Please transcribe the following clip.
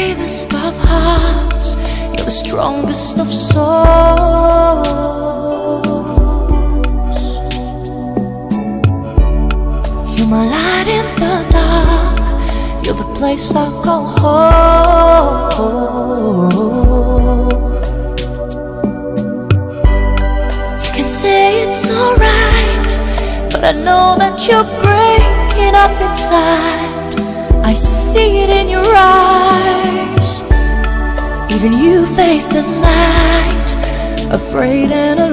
bravest of hearts, you're the strongest of souls. You're my light in the dark, you're the place I call home. You can say it's alright, but I know that you're breaking up inside. I see it in your eyes. Even you face the night, afraid and alone.